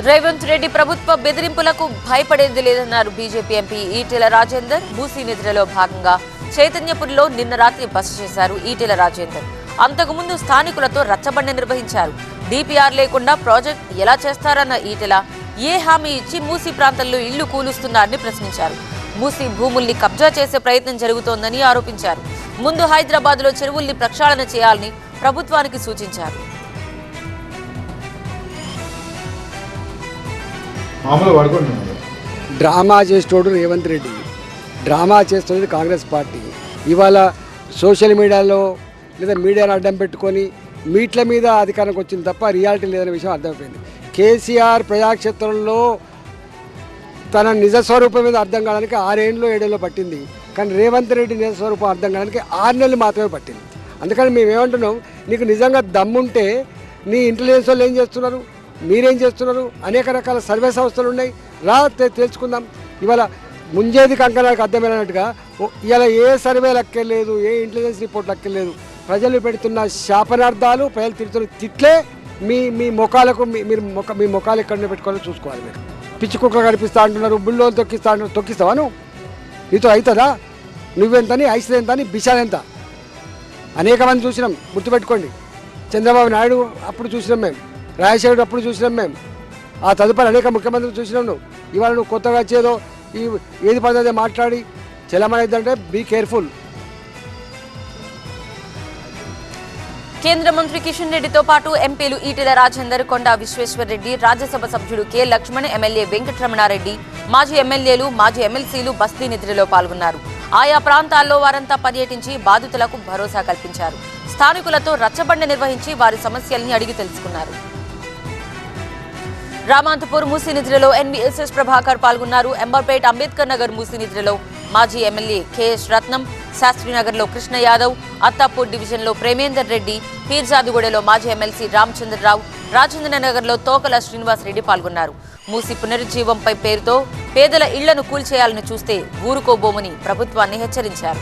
రేవంత్ రెడ్డి ప్రభుత్వ బెదిరింపులకు భయపడేది లేదన్నారు బీజేపీ ఎంపీ ఈటెల రాజేందర్. మూసీ నిద్రలో భాగంగా చైతన్యపురిలో నిన్న రాత్రి బస చేశారు ఈటెల రాజేందర్. అంతకుముందు స్థానికులతో రచ్చబండ నిర్వహించారు. డిపిఆర్ లేకుండా ప్రాజెక్ట్ ఎలా చేస్తారన్న ఈటెల ఏ హామీ ఇచ్చి మూసీ ప్రాంతంలో ఇళ్లు కూలుస్తున్నారని ప్రశ్నించారు. మూసీ భూముల్ని కబ్జా చేసే ప్రయత్నం జరుగుతోందని ఆరోపించారు. ముందు హైదరాబాద్లో చెరువుల్ని ప్రక్షాళన చేయాలని ప్రభుత్వానికి సూచించారు. డ్రామా చేసేటోడు రేవంత్ రెడ్డి, డ్రామా చేస్తున్నది కాంగ్రెస్ పార్టీ. ఇవాళ సోషల్ మీడియాలో లేదా మీడియాను అడ్డం పెట్టుకొని మీట్ల మీద అధికారానికి వచ్చింది తప్ప రియాలిటీ లేదనే విషయం అర్థమైపోయింది. కేసీఆర్ ప్రజాక్షేత్రంలో తన నిజస్వరూపం మీద అర్థం కావడానికి 6 ఏళ్ళు 7 ఏళ్ళు పట్టింది. కానీ రేవంత్ రెడ్డి నిజస్వరూపం అర్థం కావడానికి 6 నెలలు మాత్రమే పట్టింది. అందుకని మేము ఏమంటున్నాం, నీకు నిజంగా దమ్ముంటే నీ ఇంటెలిజెన్స్ వాళ్ళు ఏం చేస్తున్నారు, మీరేం చేస్తున్నారు, అనేక రకాల సర్వే సంస్థలు ఉన్నాయి, రా తెలుసుకుందాం. ఇవాళ ముంజేది కంకణాలకు అర్థమైనట్టుగా ఇవాళ ఏ సర్వేలు అక్కర్లేదు, ఏ ఇంటెలిజెన్స్ రిపోర్ట్లు అక్కర్లేదు. ప్రజలు పెడుతున్న శాపనార్థాలు, ప్రజలు తిడుతున్న తిట్లే మీ ముఖాలకు మీ ముఖాలు ఎక్కడ పెట్టుకోవాలో చూసుకోవాలి. మీరు పిచ్చి కుక్కలు కనిపిస్తా అంటున్నారు, బుల్లోలు తొక్కిస్తా అంటున్నారు. తొక్కిస్తావా నువ్వు? నీతో అవుతుందా? నువ్వెంతని, ఐశ్వర్య ఎంతని, బిషాలు ఎంత? అనేక మంది చూసినాం, గుర్తుపెట్టుకోండి. చంద్రబాబు నాయుడు అప్పుడు చూసినాం మేము, రాజశేఖర్ అప్పుడు చూసినాం మేము, ఆ తదుపరి అనేక ముఖ్యమంత్రులు చూసినాం. నువ్వు ఇవాళ నువ్వు కొత్తగా వచ్చేదో ఏది పద్ధతి మాట్లాడి చెల్లమనేదంటే బీ కేర్ఫుల్. కేంద్ర మంత్రి కిషన్ రెడ్డితో పాటు ఎంపీలు ఈటెల రాజేందర్, కొండా విశ్వేశ్వర్ రెడ్డి, రాజ్యసభ సభ్యుడు కె లక్ష్మణ్, ఎమ్మెల్యే వెంకటరమణారెడ్డి, మాజీ ఎమ్మెల్యేలు, మాజీ ఎమ్మెల్సీలు బస్తీ నిద్రలో పాల్గొన్నారు. ఆయా ప్రాంతాల్లో వారంతా పర్యటించి బాధితులకు భరోసా కల్పించారు. స్థానికులతో రచ్చబండ నిర్వహించి వారి సమస్యల్ని అడిగి తెలుసుకున్నారు. రామాంతపూర్ మూసీ నిద్రలో ఎన్వీఎస్ఎస్ ప్రభాకర్ పాల్గొన్నారు. ఎంబర్పేట్, అంబేద్కర్ నగర్ మూసీ నిద్రలో మాజీ ఎమ్మెల్యే కెఎస్ రత్నం, శాస్త్రీనగర్లో కృష్ణ యాదవ్, అత్తాపూర్ డివిజన్లో ప్రేమేందర్ రెడ్డి, పీర్జాదిగూడలో మాజీ ఎమ్మెల్సీ రామచంద్రరావు, రాజేంద్రనగర్లో తోకల శ్రీనివాస్ రెడ్డి పాల్గొన్నారు. మూసీ పునరుజ్జీవంపై పేరుతో పేదల ఇళ్లను కూల్చేయాలని చూస్తే ఊరుకోబోమని ప్రభుత్వాన్ని హెచ్చరించారు.